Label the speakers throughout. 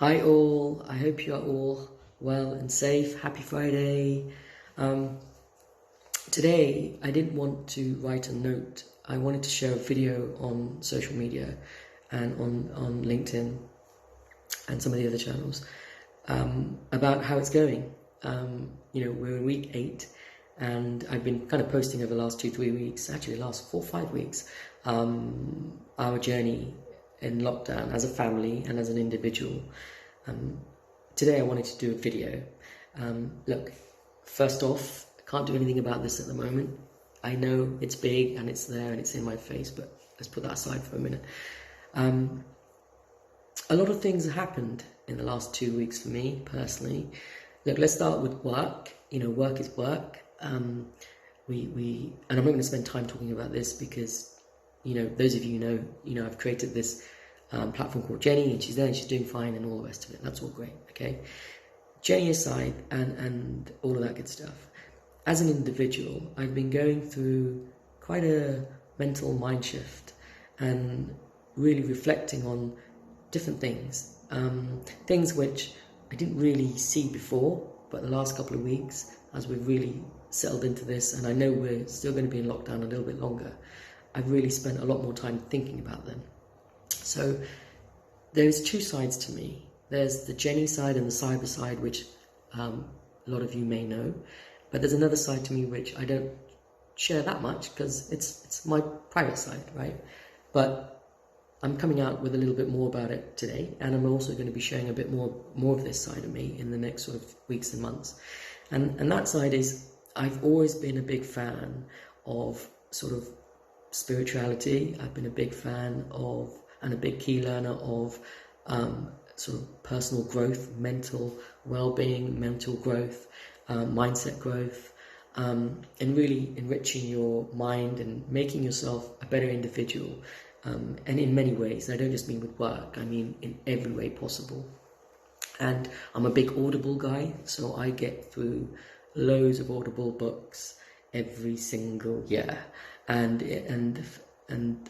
Speaker 1: Hi all, I hope you are all well and safe. Happy Friday. Today I didn't want to write a note. I wanted to share a video on social media and on LinkedIn and some of the other channels about how it's going. We're in week 8 and I've been kind of posting over the last 2-3 weeks, actually the last 4-5 weeks, our journey in lockdown as a family and as an individual. Today I wanted to do a video. Look, first off, I can't do anything about this at the moment. I know it's big and it's there and it's in my face, but let's put that aside for a minute. A lot of things have happened in the last 2 weeks for me personally. Look, let's start with work. Work is work. And I'm not going to spend time talking about this because, those of you know, I've created this platform called Jenny, and she's there and she's doing fine and all the rest of it. That's all great, okay? Jenny aside and all of that good stuff. As an individual, I've been going through quite a mental mind shift and really reflecting on different things. Things which I didn't really see before, but the last couple of weeks, as we've really settled into this, and I know we're still going to be in lockdown a little bit longer, I've really spent a lot more time thinking about them. So there's two sides to me. There's the Jenny side and the cyber side, which a lot of you may know, but there's another side to me which I don't share that much because it's my private side, right? But I'm coming out with a little bit more about it today, and I'm also going to be sharing a bit more of this side of me in the next sort of weeks and months. And that side is, I've always been a big fan of sort of spirituality. I've been a big fan of and a big key learner of sort of personal growth, mental well-being, mental growth, mindset growth, and really enriching your mind and making yourself a better individual. And in many ways, I don't just mean with work, I mean in every way possible. And I'm a big Audible guy, so I get through loads of Audible books every single year. And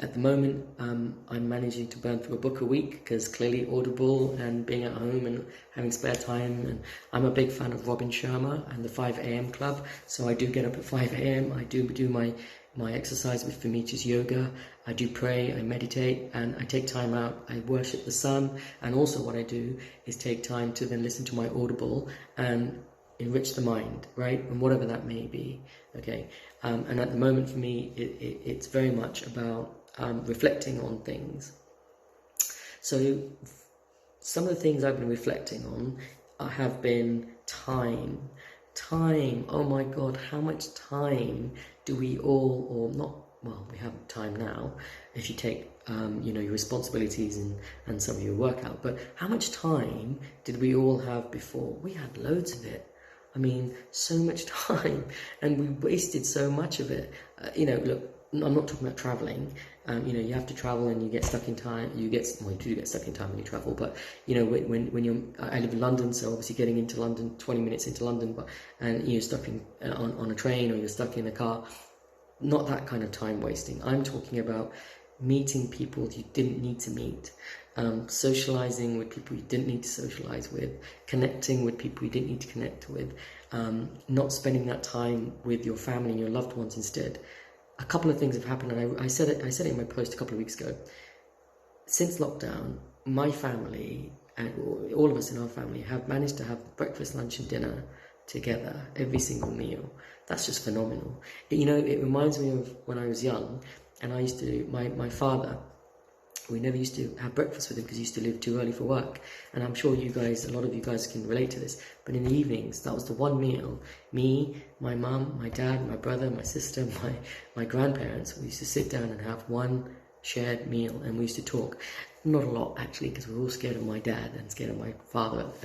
Speaker 1: at the moment, I'm managing to burn through a book a week because clearly Audible and being at home and having spare time. And I'm a big fan of Robin Sharma and the 5 a.m. Club. So I do get up at 5 a.m. I do my exercise with Famich's yoga. I do pray, I meditate, and I take time out. I worship the sun. And also what I do is take time to then listen to my Audible and enrich the mind, right? And whatever that may be, okay? And at the moment for me, it's very much about reflecting on things. So some of the things I've been reflecting on have been time. Oh my God, how much time do we all, or not, well, we have time now, if you take, your responsibilities and some of your work out, but how much time did we all have before? We had loads of it. I mean, so much time, and we wasted so much of it. Look, I'm not talking about traveling. You have to travel and you get stuck in time. You do get stuck in time when you travel. But when you're, I live in London, so obviously getting into London, 20 minutes into London, and you're stuck on a train or you're stuck in a car. Not that kind of time wasting. I'm talking about meeting people you didn't need to meet. Socializing with people you didn't need to socialize with, connecting with people you didn't need to connect with, not spending that time with your family and your loved ones instead. A couple of things have happened, and I said it in my post a couple of weeks ago. Since lockdown, my family and all of us in our family have managed to have breakfast, lunch and dinner together, every single meal. That's just phenomenal. It reminds me of when I was young, and I used to, my father, we never used to have breakfast with him because he used to leave too early for work. And I'm sure a lot of you guys can relate to this. But in the evenings, that was the one meal. Me, my mum, my dad, my brother, my sister, my grandparents, we used to sit down and have one shared meal. And we used to talk. Not a lot, actually, because we were all scared of my dad and scared of my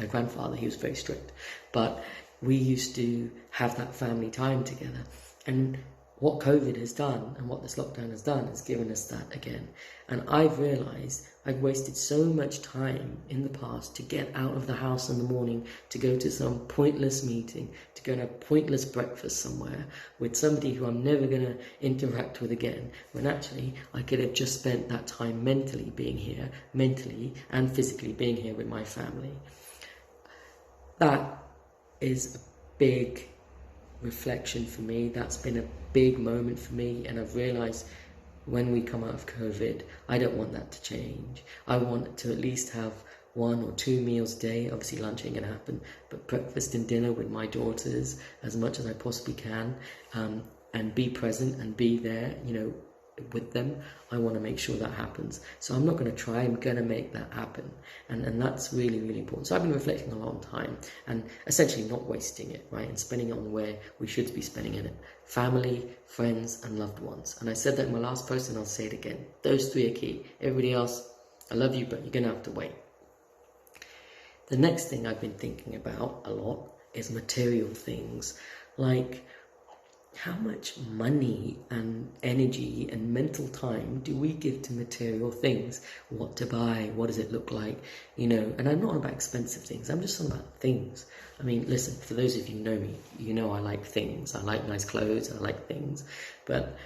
Speaker 1: grandfather. He was very strict. But we used to have that family time together. And what COVID has done and what this lockdown has done is given us that again. And I've realised I've wasted so much time in the past to get out of the house in the morning, to go to some pointless meeting, to go and have pointless breakfast somewhere with somebody who I'm never going to interact with again, when actually I could have just spent that time mentally being here, mentally and physically being here with my family. That is a big reflection for me. That's been a big moment for me, and I've realised when we come out of COVID, I don't want that to change. I want to at least have 1 or 2 meals a day. Obviously lunch ain't gonna happen, but breakfast and dinner with my daughters as much as I possibly can, and be present and be there, with them. I want to make sure that happens. So I'm not going to try, I'm going to make that happen. And that's really, really important. So I've been reflecting a long time and essentially not wasting it, right? And spending it on where we should be spending it. Family, friends, and loved ones. And I said that in my last post and I'll say it again. Those 3 are key. Everybody else, I love you, but you're going to have to wait. The next thing I've been thinking about a lot is material things. Like, how much money and energy and mental time do we give to material things? What to buy? What does it look like? And I'm not on about expensive things. I'm just on about things. I mean, listen, for those of you who know me, I like things. I like nice clothes. I like things. But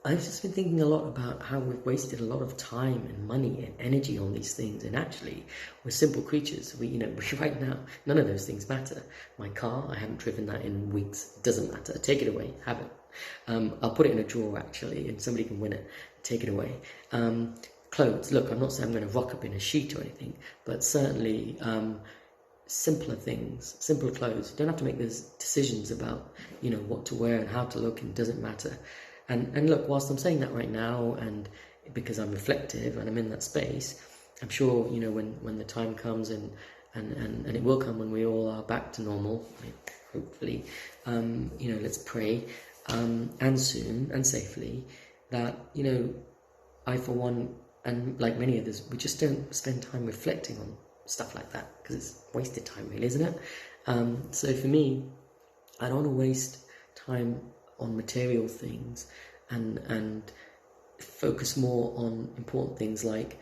Speaker 1: I've just been thinking a lot about how we've wasted a lot of time and money and energy on these things, and actually we're simple creatures. We right now, none of those things matter. My car, I haven't driven that in weeks. It doesn't matter. Take it away. Have it. I'll put it in a drawer actually, and somebody can win it. Take it away. Clothes. Look, I'm not saying I'm going to rock up in a sheet or anything, but certainly simpler things, simple clothes. You don't have to make those decisions about what to wear and how to look, and it doesn't matter. And look, whilst I'm saying that right now, and because I'm reflective and I'm in that space, I'm sure, when the time comes and it will come when we all are back to normal, hopefully, let's pray, and soon and safely, that, I for one, and like many others, we just don't spend time reflecting on stuff like that, because it's wasted time really, isn't it? So for me, I don't want to waste time on material things and focus more on important things like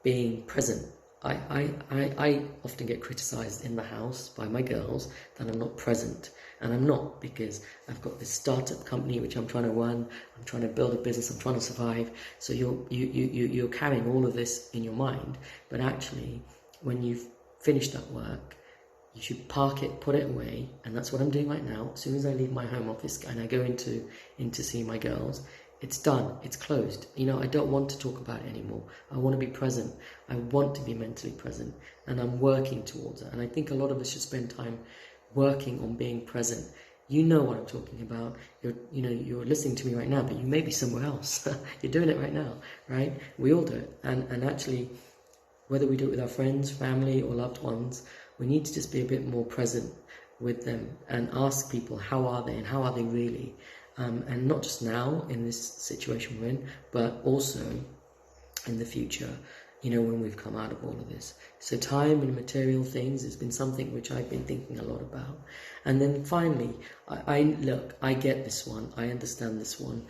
Speaker 1: being present. I often get criticised in the house by my girls that I'm not present, and I'm not, because I've got this startup company which I'm trying to run. I'm trying to build a business. I'm trying to survive. So you're carrying all of this in your mind, but actually, when you've finished that work, you should park it, put it away, and that's what I'm doing right now. As soon as I leave my home office and I go into see my girls, it's done, it's closed. I don't want to talk about it anymore. I want to be present. I want to be mentally present, and I'm working towards it. And I think a lot of us should spend time working on being present. You know what I'm talking about. You're listening to me right now, but you may be somewhere else. You're doing it right now, right? We all do it. And actually, whether we do it with our friends, family, or loved ones, we need to just be a bit more present with them and ask people, how are they and how are they really? And not just now in this situation we're in, but also in the future, when we've come out of all of this. So time and material things has been something which I've been thinking a lot about. And then finally, I get this one. I understand this one.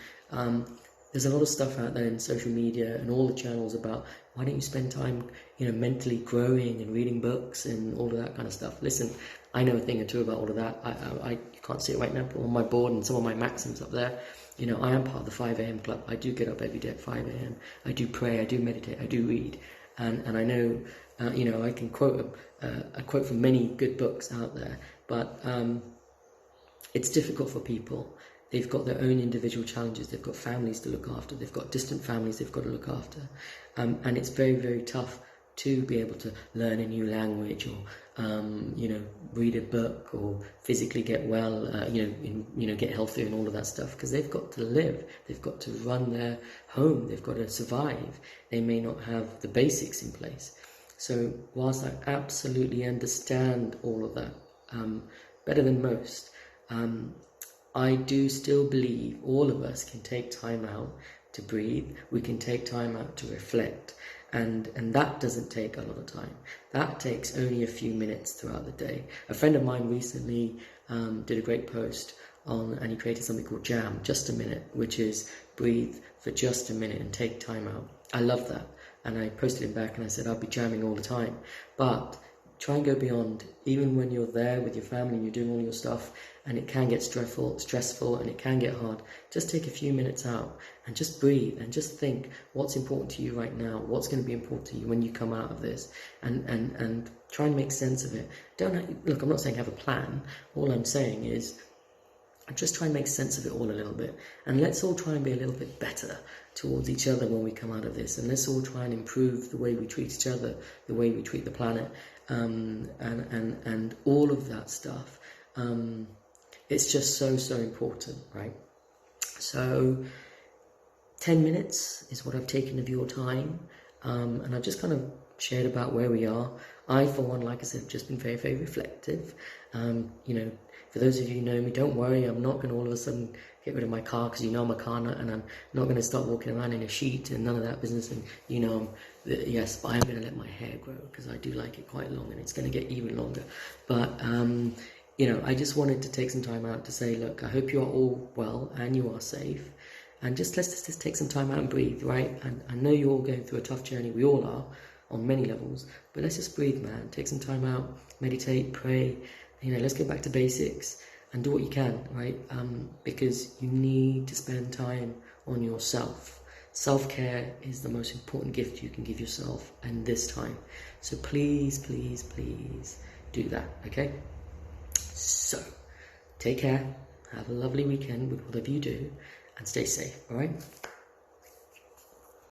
Speaker 1: There's a lot of stuff out there in social media and all the channels about why don't you spend time, mentally growing and reading books and all of that kind of stuff. Listen, I know a thing or two about all of that. I can't see it right now, but on my board and some of my maxims up there, I am part of the 5 a.m. club. I do get up every day at 5 a.m. I do pray, I do meditate, I do read. And I know, I can quote a quote from many good books out there, but it's difficult for people. They've got their own individual challenges. They've got families to look after. They've got distant families they've got to look after. And it's very, very tough to be able to learn a new language or, read a book or physically get well, get healthier and all of that stuff, because they've got to live. They've got to run their home. They've got to survive. They may not have the basics in place. So whilst I absolutely understand all of that, better than most, I do still believe all of us can take time out to breathe. We can take time out to reflect. And that doesn't take a lot of time. That takes only a few minutes throughout the day. A friend of mine recently did a great post on, and he created something called Jam, Just a Minute, which is breathe for just a minute and take time out. I love that. And I posted him back and I said, I'll be jamming all the time. But try and go beyond, even when you're there with your family and you're doing all your stuff, and it can get stressful and it can get hard. Just take a few minutes out and just breathe and just think what's important to you right now, what's going to be important to you when you come out of this, and try and make sense of it. Look, I'm not saying have a plan. All I'm saying is just try and make sense of it all a little bit, and let's all try and be a little bit better towards each other when we come out of this, and let's all try and improve the way we treat each other, the way we treat the planet, and all of that stuff. It's just so important, right? So 10 minutes is what I've taken of your time, and I've just kind of shared about where we are. I, for one, like I said, have just been very, very reflective. For those of you who know me, don't worry, I'm not going to all of a sudden get rid of my car, because you know I'm a car nut, and I'm not going to start walking around in a sheet and none of that business. And yes, but I am going to let my hair grow, because I do like it quite long, and it's going to get even longer. But I just wanted to take some time out to say, look, I hope you are all well and you are safe, and let's just take some time out and breathe, right? And I know you're all going through a tough journey. We all are on many levels, but let's just breathe, man. Take some time out, meditate, pray. Let's get back to basics and do what you can, right? Because you need to spend time on yourself. Self-care is the most important gift you can give yourself in this time. So please, please, please do that, okay? So, take care, have a lovely weekend with whatever you do, and stay safe, all right?